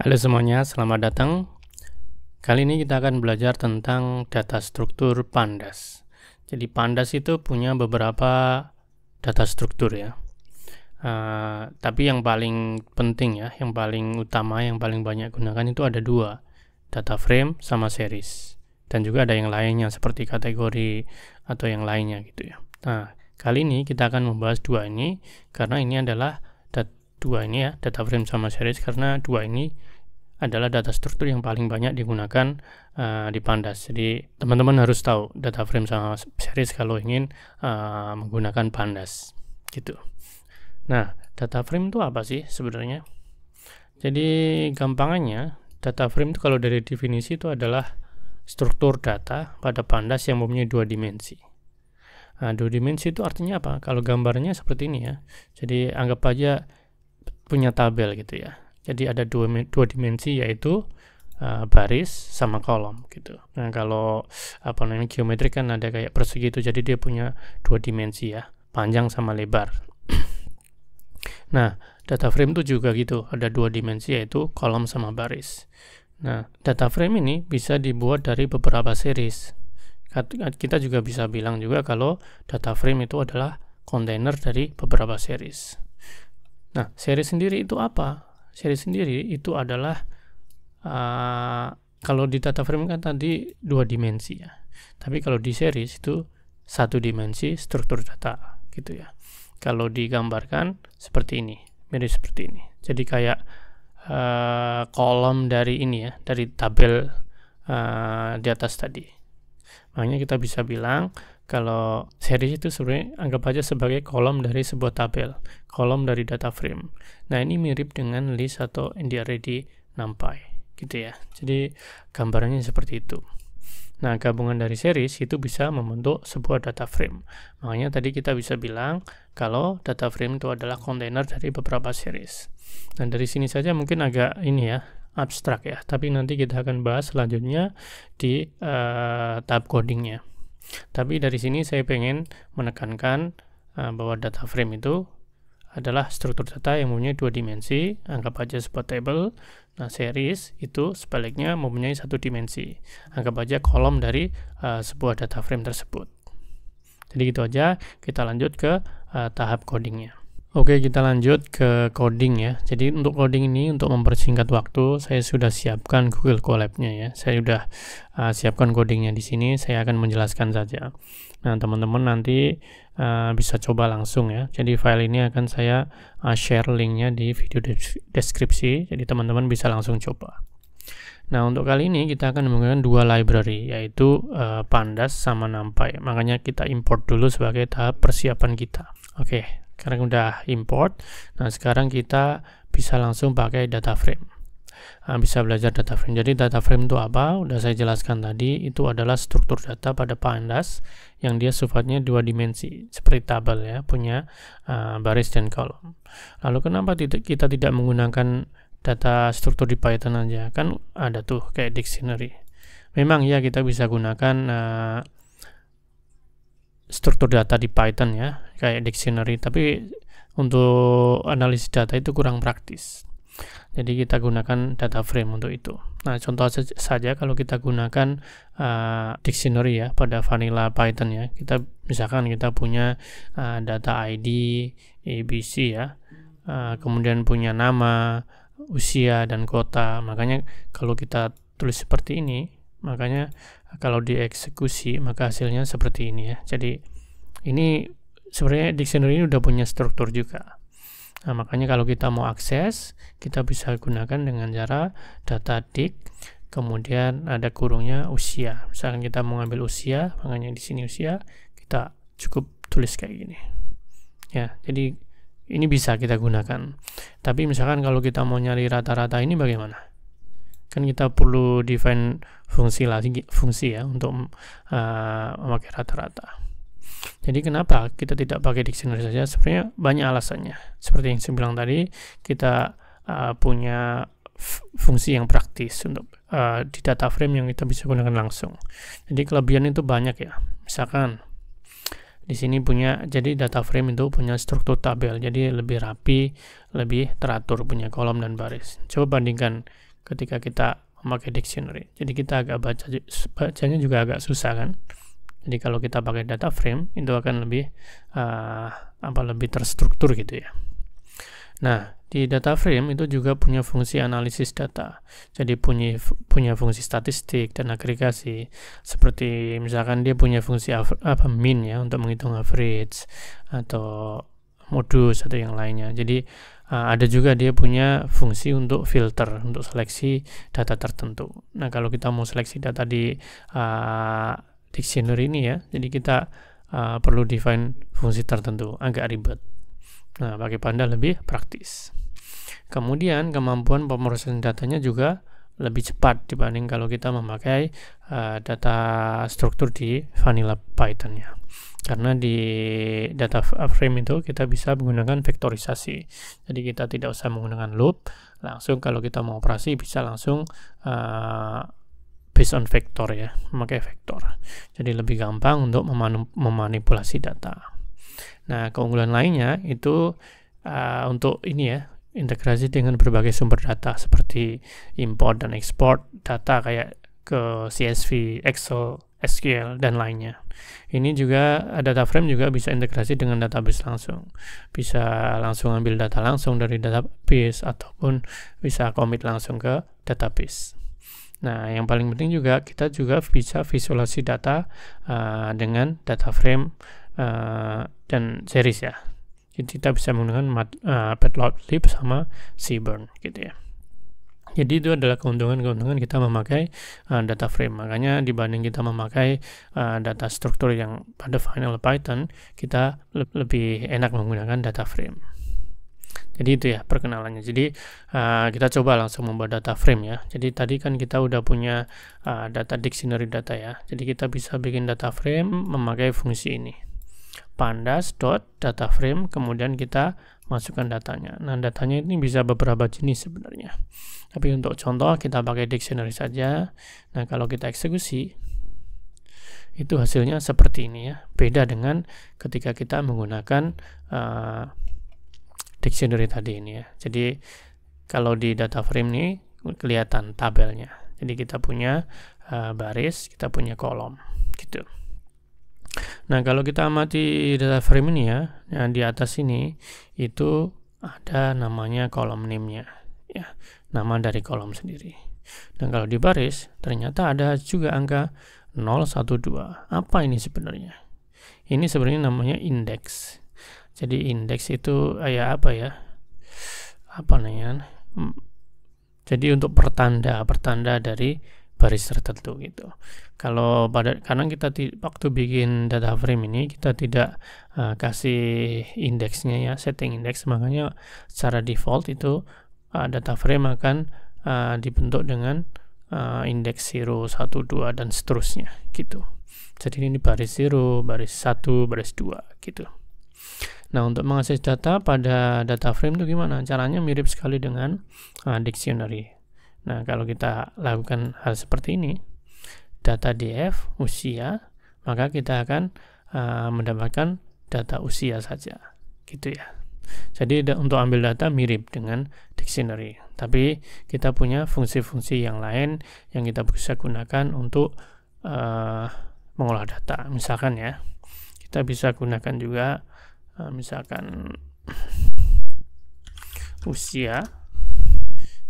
Halo semuanya, selamat datang. Kali ini kita akan belajar tentang data struktur pandas. Jadi pandas itu punya beberapa data struktur ya. Tapi yang paling penting ya, yang paling utama, yang paling banyak gunakan itu ada dua, data frame sama series. Dan juga ada yang lainnya seperti kategori atau yang lainnya gitu ya. Nah, kali ini kita akan membahas dua ini karena ini adalah data frame sama series, karena dua ini adalah data struktur yang paling banyak digunakan di pandas. Jadi teman-teman harus tahu data frame sama series kalau ingin menggunakan pandas gitu. Nah, data frame itu apa sih sebenarnya? Jadi gampangannya, data frame itu kalau dari definisi itu adalah struktur data pada pandas yang mempunyai dua dimensi. Nah, dua dimensi itu artinya apa? Kalau gambarnya seperti ini ya. Jadi anggap aja punya tabel gitu ya. Jadi ada dua dimensi, yaitu baris sama kolom gitu. Nah, kalau geometri kan ada kayak persegi itu, jadi dia punya dua dimensi ya, panjang sama lebar. Nah, data frame itu juga gitu, ada dua dimensi yaitu kolom sama baris. Nah, data frame ini bisa dibuat dari beberapa series. Kita juga bisa bilang juga kalau data frame itu adalah kontainer dari beberapa series. Nah, series sendiri itu apa? Series sendiri itu adalah kalau di data frame kan tadi dua dimensi ya, tapi kalau di series itu satu dimensi struktur data gitu ya. Kalau digambarkan seperti ini, mirip seperti ini. Jadi kayak kolom dari ini ya, dari tabel di atas tadi. Makanya kita bisa bilang kalau series itu sebenarnya anggap aja sebagai kolom dari sebuah tabel, kolom dari data frame. Nah, ini mirip dengan list atau NDRD NumPy gitu ya. Jadi gambarannya seperti itu. Nah, gabungan dari series itu bisa membentuk sebuah data frame. Makanya tadi kita bisa bilang kalau data frame itu adalah kontainer dari beberapa series. Dan dari sini saja mungkin agak ini ya, abstrak ya, tapi nanti kita akan bahas selanjutnya di tahap codingnya. Tapi dari sini saya pengen menekankan bahwa data frame itu adalah struktur data yang mempunyai dua dimensi, anggap aja sebuah table. Nah, series itu sebaliknya mempunyai satu dimensi, anggap aja kolom dari sebuah data frame tersebut. Jadi gitu aja, kita lanjut ke tahap codingnya. Oke, kita lanjut ke coding ya. Jadi untuk coding ini, untuk mempersingkat waktu, saya sudah siapkan Google Colab-nya ya. Saya sudah siapkan codingnya di sini. Saya akan menjelaskan saja. Nah, teman-teman nanti bisa coba langsung ya. Jadi file ini akan saya share linknya di video deskripsi. Jadi teman-teman bisa langsung coba. Nah, untuk kali ini kita akan menggunakan dua library, yaitu Pandas sama NumPy. Makanya kita import dulu sebagai tahap persiapan kita. Oke. Sekarang udah import. Nah, sekarang kita bisa langsung pakai data frame. Bisa belajar data frame. Jadi data frame itu apa? Udah saya jelaskan tadi, itu adalah struktur data pada pandas yang dia sifatnya dua dimensi, seperti tabel ya, punya baris dan kolom. Lalu kenapa kita tidak menggunakan data struktur di Python aja? Kan ada tuh kayak dictionary. Memang ya kita bisa gunakan struktur data di Python ya, kayak dictionary, tapi untuk analisis data itu kurang praktis. Jadi kita gunakan data frame untuk itu. Nah, contoh saja kalau kita gunakan dictionary ya pada vanilla Python ya, kita misalkan kita punya data ID ABC ya, kemudian punya nama, usia, dan kota. Makanya kalau kita tulis seperti ini, makanya kalau dieksekusi maka hasilnya seperti ini ya. Jadi ini sebenarnya dictionary ini udah punya struktur juga. Nah, makanya kalau kita mau akses, kita bisa gunakan dengan cara data dict, kemudian ada kurungnya usia. Misalkan kita mau ngambil usia, makanya di sini usia, kita cukup tulis kayak gini. Ya, jadi ini bisa kita gunakan. Tapi misalkan kalau kita mau nyari rata-rata ini bagaimana? Kan kita perlu define fungsi ya untuk memakai rata-rata. Jadi kenapa kita tidak pakai dictionary saja? Sebenarnya banyak alasannya. Seperti yang saya bilang tadi, kita punya fungsi yang praktis untuk di data frame yang kita bisa gunakan langsung. Jadi kelebihan itu banyak ya. Misalkan di sini punya, jadi data frame itu punya struktur tabel, jadi lebih rapi, lebih teratur, punya kolom dan baris. Coba bandingkan ketika kita memakai dictionary. Jadi kita bacanya juga agak susah kan. Jadi kalau kita pakai data frame itu akan lebih lebih terstruktur gitu ya. Nah, di data frame itu juga punya fungsi analisis data. Jadi punya fungsi statistik dan agregasi. Seperti misalkan dia punya fungsi mean ya untuk menghitung average atau modus atau yang lainnya. Jadi ada juga dia punya fungsi untuk filter, untuk seleksi data tertentu. Nah, kalau kita mau seleksi data di dictionary ini ya, jadi kita perlu define fungsi tertentu, agak ribet. Nah, pakai Panda lebih praktis. Kemudian kemampuan pemrosesan datanya juga lebih cepat dibanding kalau kita memakai data struktur di vanilla Python ya. Karena di data frame itu kita bisa menggunakan vektorisasi. Jadi kita tidak usah menggunakan loop, langsung kalau kita mau operasi bisa langsung based on vektor ya, memakai vektor. Jadi lebih gampang untuk memanipulasi data. Nah, keunggulan lainnya itu untuk ini ya, integrasi dengan berbagai sumber data seperti import dan export data kayak ke CSV, Excel, SQL dan lainnya. Ini juga data frame juga bisa integrasi dengan database langsung. Bisa langsung ambil data langsung dari database ataupun bisa commit langsung ke database. Nah, yang paling penting juga kita juga bisa visualisasi data dengan data frame dan series ya. Jadi kita bisa menggunakan Matplotlib sama Seaborn gitu ya. Jadi itu adalah keuntungan-keuntungan kita memakai data frame. Makanya dibanding kita memakai data struktur yang pada vanilla Python, kita lebih enak menggunakan data frame. Jadi itu ya perkenalannya. Jadi kita coba langsung membuat data frame ya. Jadi tadi kan kita udah punya data dictionary data ya. Jadi kita bisa bikin data frame memakai fungsi ini. pandas.dataframe, kemudian kita masukkan datanya. Nah, datanya ini bisa beberapa jenis sebenarnya. Tapi untuk contoh kita pakai dictionary saja. Nah, kalau kita eksekusi itu hasilnya seperti ini ya. Beda dengan ketika kita menggunakan dictionary tadi ini ya. Jadi kalau di data frame ini kelihatan tabelnya. Jadi kita punya baris, kita punya kolom gitu. Nah, kalau kita amati data frame ini ya, yang di atas ini itu ada namanya kolom name-nya ya, nama dari kolom sendiri. Dan kalau di baris ternyata ada juga angka 012. Apa ini sebenarnya? Ini sebenarnya namanya indeks. Jadi indeks itu apa ya? Apa namanya? Jadi untuk pertanda dari baris tertentu gitu. Kalau karena kita waktu bikin data frame ini kita tidak kasih indeksnya ya, setting indeks, makanya secara default itu data frame akan dibentuk dengan indeks 0, 1, 2 dan seterusnya gitu. Jadi ini baris 0, baris 1, baris 2 gitu. Nah, untuk mengakses data pada data frame itu gimana? Caranya mirip sekali dengan dictionary. Nah, kalau kita lakukan hal seperti ini, data df usia, maka kita akan mendapatkan data usia saja, gitu ya. Jadi untuk ambil data mirip dengan dictionary, tapi kita punya fungsi-fungsi yang lain yang kita bisa gunakan untuk mengolah data. Misalkan ya, kita bisa gunakan juga misalkan usia.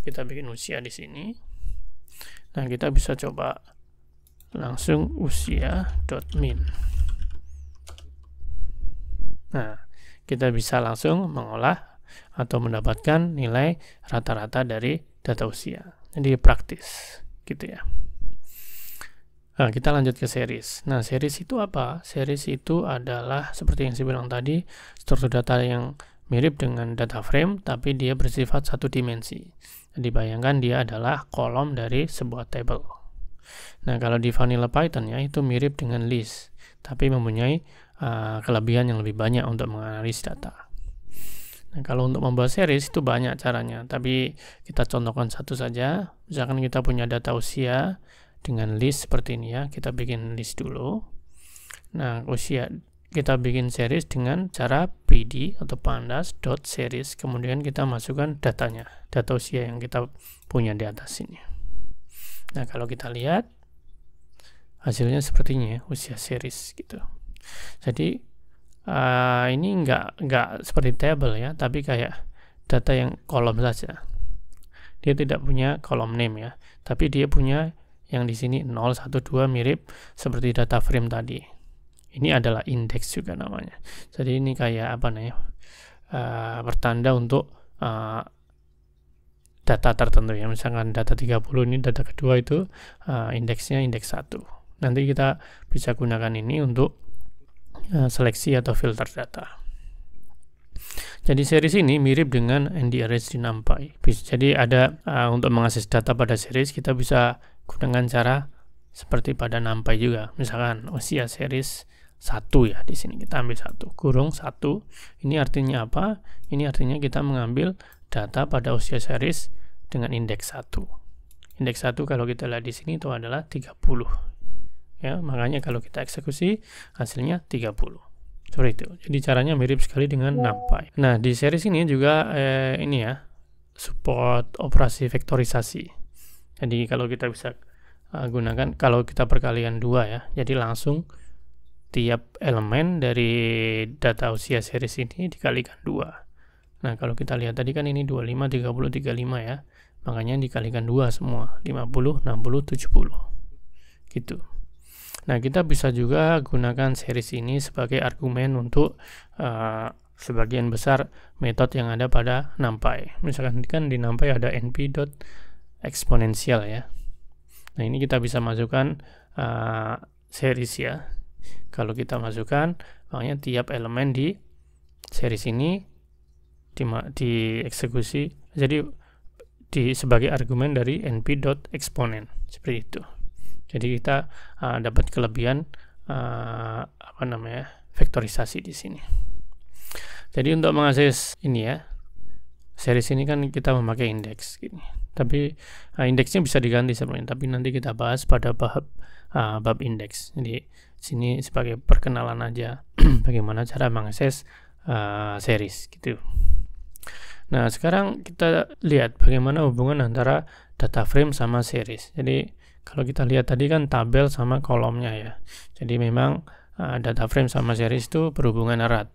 Kita bikin usia di sini. Nah, kita bisa coba langsung usia.min. Nah, kita bisa langsung mengolah atau mendapatkan nilai rata-rata dari data usia. Jadi praktis, gitu ya. Nah, kita lanjut ke series. Nah, series itu apa? Series itu adalah seperti yang saya bilang tadi, struktur data yang mirip dengan data frame, tapi dia bersifat satu dimensi. Jadi bayangkan dia adalah kolom dari sebuah table. Nah, kalau di vanilla Python ya itu mirip dengan list, tapi mempunyai kelebihan yang lebih banyak untuk menganalisis data. Nah, kalau untuk membuat series itu banyak caranya, tapi kita contohkan satu saja. Misalkan kita punya data usia dengan list seperti ini ya, kita bikin list dulu. Nah, usia kita bikin series dengan cara pd atau pandas.series, kemudian kita masukkan datanya, data usia yang kita punya di atas ini. Nah, kalau kita lihat hasilnya sepertinya ya, usia series gitu. Jadi ini nggak seperti table ya, tapi kayak data yang kolom saja. Dia tidak punya kolom name ya, tapi dia punya yang di sini 0, 1, 2 mirip seperti data frame tadi. Ini adalah indeks juga namanya. Jadi ini kayak apa namanya? Pertanda untuk data tertentu ya. Misalkan data 30 ini data kedua itu indeksnya indeks 1. Nanti kita bisa gunakan ini untuk seleksi atau filter data. Jadi series ini mirip dengan NDRH di NumPy. Jadi ada untuk mengakses data pada series kita bisa gunakan cara seperti pada NumPy juga. Misalkan usia series 1 ya, di sini kita ambil 1 kurung 1. Ini artinya apa? Ini artinya kita mengambil data pada usia series dengan indeks 1. Indeks 1 kalau kita lihat di sini itu adalah 30. Ya, makanya kalau kita eksekusi hasilnya 30. Seperti itu. Jadi caranya mirip sekali dengan NumPy. Nah, di series ini juga ini ya, support operasi vektorisasi. Jadi kalau kita bisa gunakan, kalau kita perkalian 2 ya, jadi langsung tiap elemen dari data usia series ini dikalikan 2. Nah, kalau kita lihat tadi kan ini 25, 30, 35 ya. Makanya dikalikan 2 semua, 50, 60, 70. Gitu. Nah, kita bisa juga gunakan series ini sebagai argumen untuk sebagian besar metode yang ada pada NumPy. Misalkan kan di NumPy ada np.exponential ya. Nah, ini kita bisa masukkan series ya. Kalau kita masukkan, makanya tiap elemen di series ini dieksekusi, jadi sebagai argumen dari np.exponent seperti itu. Jadi kita dapat kelebihan vektorisasi di sini. Jadi untuk mengakses ini ya, series ini kan kita memakai indeks gini. Tapi indeksnya bisa diganti sebenarnya, tapi nanti kita bahas pada bab indeks. Jadi sini sebagai perkenalan aja bagaimana cara mengakses series gitu. Nah, sekarang kita lihat bagaimana hubungan antara data frame sama series. Jadi kalau kita lihat tadi kan tabel sama kolomnya ya. Jadi memang data frame sama series itu berhubungan erat.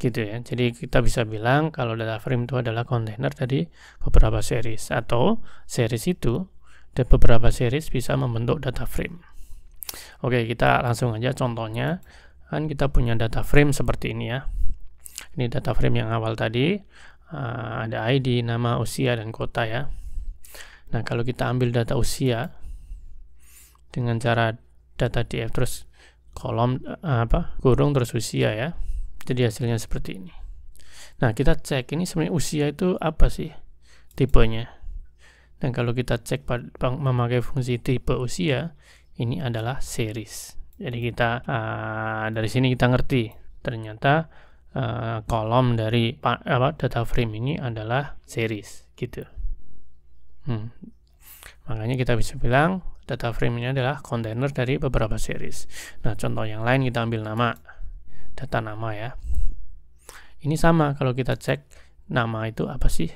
Gitu ya. Jadi kita bisa bilang kalau data frame itu adalah kontainer dari beberapa series, atau series itu dan beberapa series bisa membentuk data frame. Oke, kita langsung aja contohnya. Kan kita punya data frame seperti ini ya. Ini data frame yang awal tadi, ada ID, nama, usia, dan kota ya. Nah, kalau kita ambil data usia dengan cara data df terus kolom kurung terus usia ya. Jadi hasilnya seperti ini. Nah, kita cek ini sebenarnya usia itu apa sih tipenya. Dan kalau kita cek memakai fungsi tipe usia, ini adalah series. Jadi kita dari sini kita ngerti ternyata kolom dari data frame ini adalah series gitu. Makanya kita bisa bilang data frame ini adalah kontainer dari beberapa series. Nah, contoh yang lain kita ambil nama, data nama ya. Ini sama, kalau kita cek nama itu apa sih,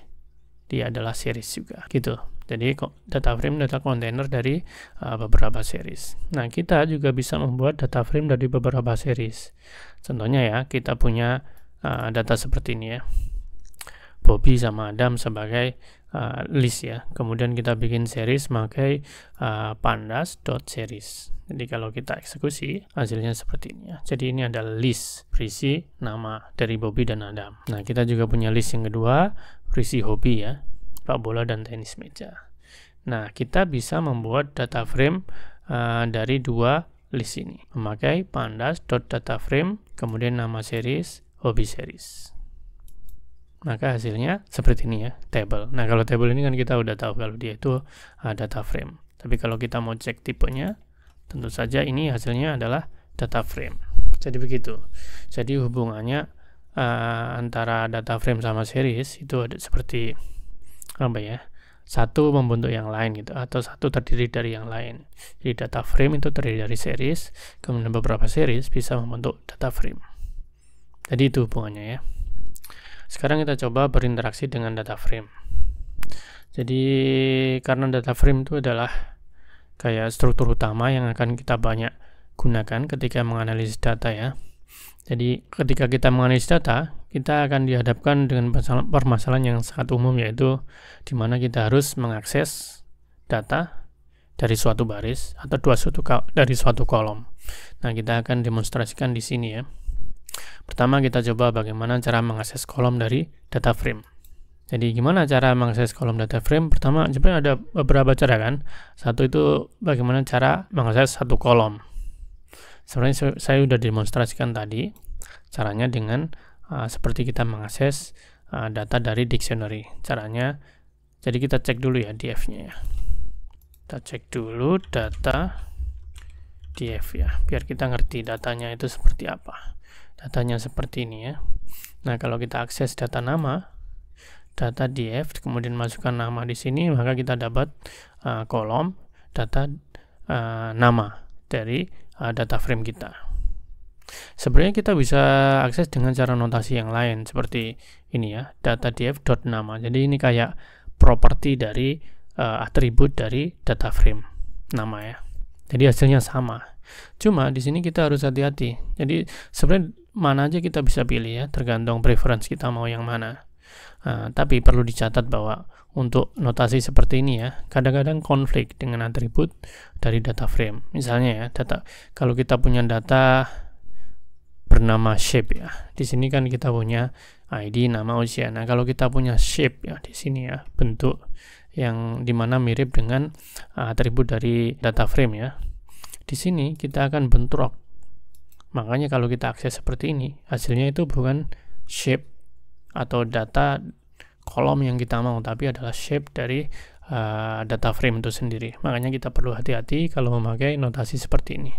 dia adalah series juga gitu. Jadi data frame data kontainer dari beberapa series. Nah, kita juga bisa membuat data frame dari beberapa series. Contohnya ya, kita punya data seperti ini ya, Bobby sama Adam sebagai list ya. Kemudian kita bikin series memakai pandas.series. Jadi kalau kita eksekusi hasilnya seperti ini ya. Jadi ini adalah list berisi nama dari Bobby dan Adam. Nah, kita juga punya list yang kedua berisi hobi ya, sepak bola dan tenis meja. Nah, kita bisa membuat data frame dari dua list ini memakai pandas.dataframe kemudian nama series, hobi series. Maka hasilnya seperti ini ya, table. Nah, kalau table ini kan kita udah tahu kalau dia itu data frame. Tapi kalau kita mau cek tipenya, tentu saja ini hasilnya adalah data frame. Jadi begitu. Jadi hubungannya antara data frame sama series itu ada seperti apa ya? satu membentuk yang lain gitu, atau satu terdiri dari yang lain. Jadi data frame itu terdiri dari series, kemudian beberapa series bisa membentuk data frame. Jadi itu hubungannya ya. Sekarang kita coba berinteraksi dengan data frame. Jadi karena data frame itu adalah kayak struktur utama yang akan kita banyak gunakan ketika menganalisis data ya. Jadi ketika kita menganalisis data, kita akan dihadapkan dengan permasalahan yang sangat umum, yaitu di mana kita harus mengakses data dari suatu baris atau dari suatu kolom. Nah, kita akan demonstrasikan di sini ya. Pertama kita coba bagaimana cara mengakses kolom dari data frame. Jadi gimana cara mengakses kolom data frame? Pertama sebenarnya ada beberapa cara kan. Satu itu bagaimana cara mengakses satu kolom. Sebenarnya saya sudah demonstrasikan tadi caranya dengan seperti kita mengakses data dari dictionary. Caranya, jadi kita cek dulu ya df-nya ya. Kita cek dulu data df ya, biar kita ngerti datanya itu seperti apa. Datanya seperti ini ya. Nah, kalau kita akses data nama, data df, kemudian masukkan nama di sini, maka kita dapat kolom data nama dari data frame kita. Sebenarnya kita bisa akses dengan cara notasi yang lain seperti ini ya, data df.nama. Jadi ini kayak properti dari atribut dari data frame nama ya. Jadi hasilnya sama. Cuma di sini kita harus hati-hati. Jadi sebenarnya mana aja kita bisa pilih ya, tergantung preference kita mau yang mana. Tapi perlu dicatat bahwa untuk notasi seperti ini ya, kadang-kadang konflik dengan atribut dari data frame. Misalnya ya, kalau kita punya data bernama shape ya, di sini kan kita punya ID, nama, usia. Nah, kalau kita punya shape ya di sini ya, bentuk yang dimana mirip dengan atribut dari data frame ya, di sini kita akan bentrok. Makanya kalau kita akses seperti ini, hasilnya itu bukan shape atau data kolom yang kita mau, tapi adalah shape dari data frame itu sendiri. Makanya kita perlu hati-hati kalau memakai notasi seperti ini.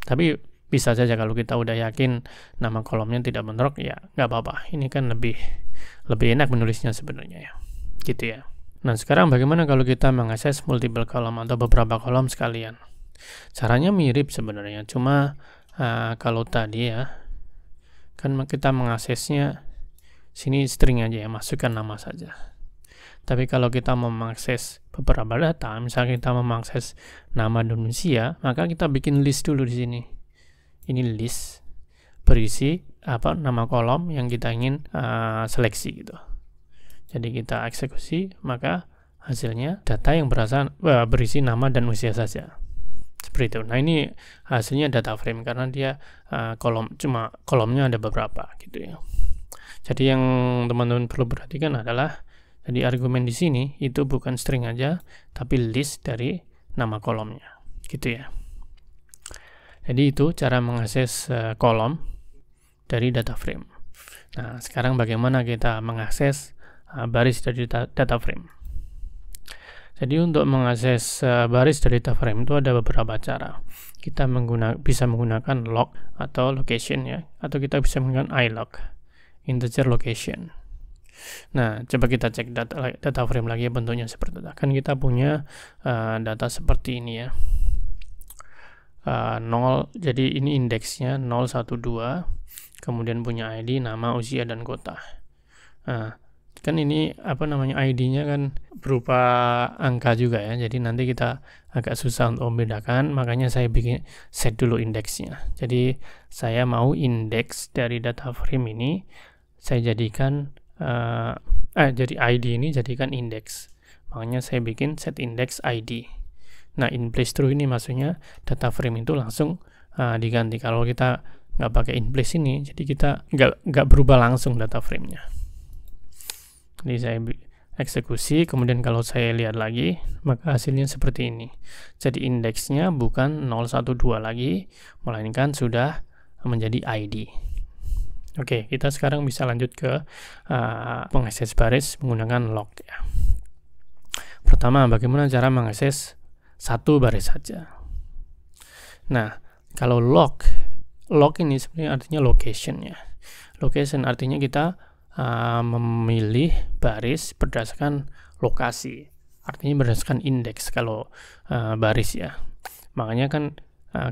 Tapi bisa saja kalau kita udah yakin nama kolomnya tidak bentrok, ya nggak apa-apa. Ini kan lebih enak menulisnya sebenarnya ya, gitu ya. Nah, sekarang bagaimana kalau kita mengakses multiple kolom atau beberapa kolom sekalian? Caranya mirip sebenarnya, cuma kalau tadi ya, kan kita mengaksesnya sini string aja ya, masukkan nama saja. Tapi kalau kita mau mengakses beberapa data, misalnya kita mau mengakses nama dan usia, maka kita bikin list dulu di sini. Ini list berisi nama kolom yang kita ingin seleksi gitu. Jadi kita eksekusi, maka hasilnya data yang berisi nama dan usia saja. Seperti itu. Nah, ini hasilnya data frame karena dia kolomnya ada beberapa gitu ya. Jadi yang teman-teman perlu perhatikan adalah jadi argumen di sini itu bukan string aja, tapi list dari nama kolomnya, gitu ya. Jadi itu cara mengakses kolom dari data frame. Nah, sekarang bagaimana kita mengakses baris dari data frame? Jadi untuk mengakses baris dari data frame itu ada beberapa cara. Kita bisa menggunakan log atau location ya, atau kita bisa menggunakan ilog, integer location. Nah, coba kita cek data frame lagi bentuknya seperti itu. Kan kita punya data seperti ini ya. 0, jadi ini indeksnya 0, 1, 2, kemudian punya ID, nama, usia, dan kota. Nah, kan ini ID-nya kan berupa angka juga ya, jadi nanti kita agak susah untuk membedakan, makanya saya bikin set dulu indeksnya. Jadi saya mau indeks dari data frame ini saya jadikan jadi ID ini jadikan indeks, makanya saya bikin set index ID. Nah, in place true ini maksudnya data frame itu langsung diganti. Kalau kita nggak pakai in place ini, jadi kita nggak berubah langsung data frame-nya. Jadi saya eksekusi, kemudian kalau saya lihat lagi, maka hasilnya seperti ini. Jadi indeksnya bukan 012 lagi, melainkan sudah menjadi ID. Oke, kita sekarang bisa lanjut ke mengakses baris menggunakan log ya. Pertama, bagaimana cara mengakses satu baris saja. Nah, kalau log ini sebenarnya artinya location ya. Location artinya kita memilih baris berdasarkan lokasi. artinya berdasarkan indeks kalau baris ya. Makanya kan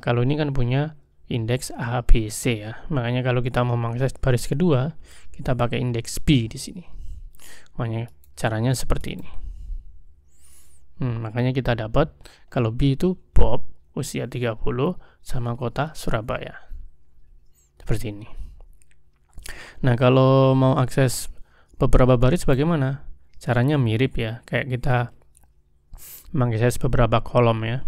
kalau ini kan punya indeks A, B, C ya. Makanya kalau kita mau mengakses baris kedua, kita pakai indeks B di sini. Makanya caranya seperti ini. Makanya kita dapat kalau B itu Bob, usia 30, sama kota Surabaya. Seperti ini. Nah, kalau mau akses beberapa baris bagaimana? Caranya mirip ya, kayak kita mengakses beberapa kolom ya.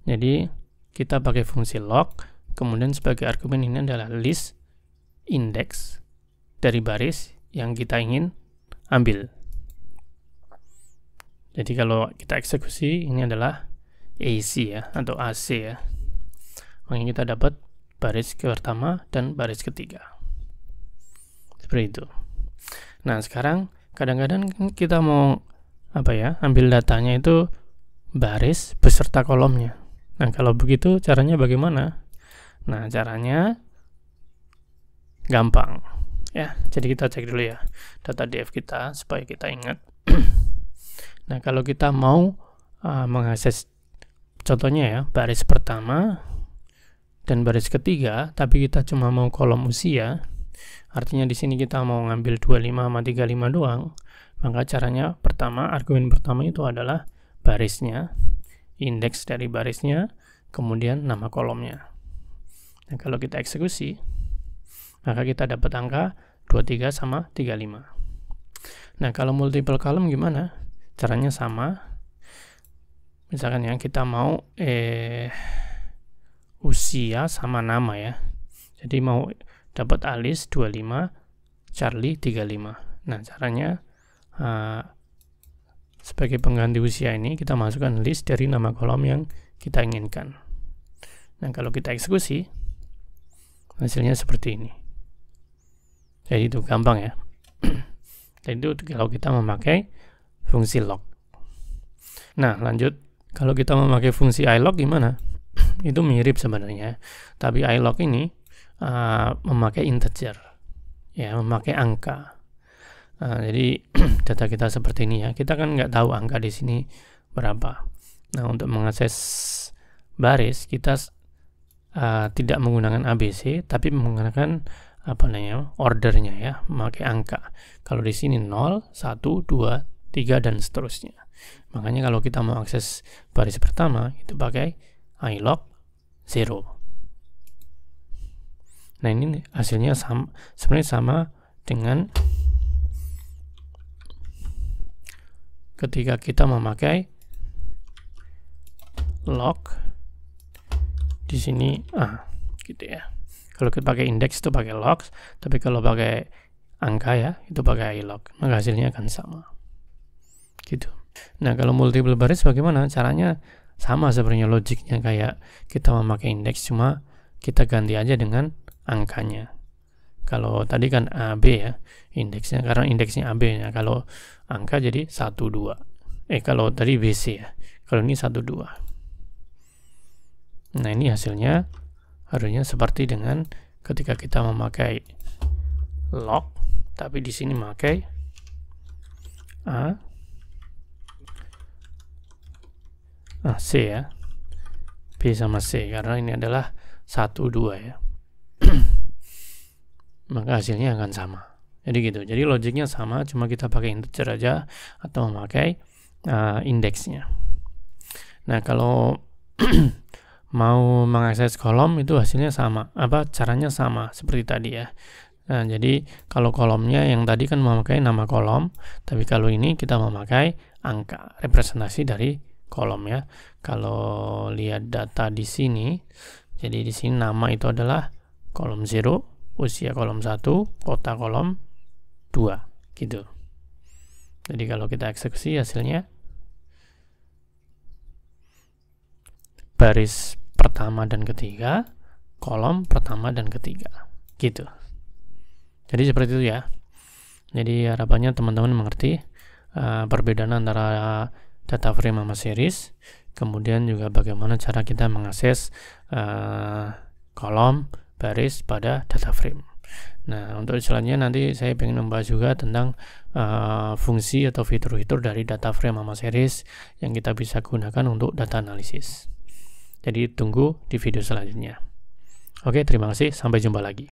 Jadi kita pakai fungsi log, kemudian sebagai argumen ini adalah list indeks dari baris yang kita ingin ambil. Jadi kalau kita eksekusi, ini adalah AC ya, atau AC ya. Makanya kita dapat baris pertama dan baris ketiga. Seperti itu. Nah, sekarang kadang-kadang kita mau ambil datanya itu baris beserta kolomnya. Nah, kalau begitu caranya bagaimana? Nah, caranya gampang ya. Jadi kita cek dulu ya data DF kita supaya kita ingat. Nah, kalau kita mau mengakses contohnya ya baris pertama dan baris ketiga, tapi kita cuma mau kolom usia, artinya di sini kita mau ngambil 25 sama 35 doang, maka caranya pertama, argumen pertama itu adalah barisnya, indeks dari barisnya, kemudian nama kolomnya. Nah, kalau kita eksekusi, maka kita dapat angka 23 sama 35. Nah, kalau multiple column gimana? Caranya sama. Misalkan yang kita mau usia sama nama ya. Jadi mau dapat Alice 25, Charlie 35. Nah, caranya sebagai pengganti usia ini kita masukkan list dari nama kolom yang kita inginkan. Nah, kalau kita eksekusi, hasilnya seperti ini. Jadi itu gampang ya. Jadi itu kalau kita memakai fungsi log. Nah, lanjut. Kalau kita memakai fungsi ilog gimana? Itu mirip sebenarnya. Tapi ilog ini memakai integer. Ya, memakai angka. Jadi data kita seperti ini ya. Kita kan nggak tahu angka di sini berapa. Nah, untuk mengakses baris kita tidak menggunakan ABC, tapi menggunakan ordernya ya, memakai angka. Kalau di sini 0, 1, 2, 3 dan seterusnya. Makanya kalau kita mau akses baris pertama itu pakai ilog 0. Nah, ini hasilnya sebenarnya sama dengan ketika kita memakai log di sini gitu ya. Kalau kita pakai indeks itu pakai log, tapi kalau pakai angka ya itu pakai ilog, maka hasilnya akan sama gitu. Nah, kalau multiple baris bagaimana? Caranya sama sebenarnya, logiknya kayak kita memakai indeks, cuma kita ganti aja dengan angkanya. Kalau tadi kan AB ya indeksnya, karena indeksnya AB ya. Kalau angka jadi 1, 2. Kalau tadi BC ya. Kalau ini 1, 2. Nah, ini hasilnya harusnya seperti dengan ketika kita memakai log, tapi di sini memakai C ya. B sama C, karena ini adalah 1, 2 ya. Maka hasilnya akan sama. Jadi gitu. Jadi logiknya sama, cuma kita pakai integer aja atau memakai indeksnya. Nah, kalau mau mengakses kolom itu hasilnya sama. Caranya sama seperti tadi ya. Nah, jadi kalau kolomnya yang tadi kan memakai nama kolom, tapi kalau ini kita memakai angka, representasi dari kolom ya. Kalau lihat data di sini, jadi di sini nama itu adalah kolom 0, usia kolom 1, kota kolom 2 gitu. Jadi kalau kita eksekusi hasilnya baris pertama dan ketiga, kolom pertama dan ketiga gitu. Jadi seperti itu ya. Jadi harapannya teman-teman mengerti perbedaan antara data frame sama series, kemudian juga bagaimana cara kita mengakses kolom baris pada data frame. Nah, untuk selanjutnya nanti saya ingin membahas juga tentang fungsi atau fitur-fitur dari data frame sama series yang kita bisa gunakan untuk data analisis. Jadi tunggu di video selanjutnya. Oke, terima kasih. Sampai jumpa lagi.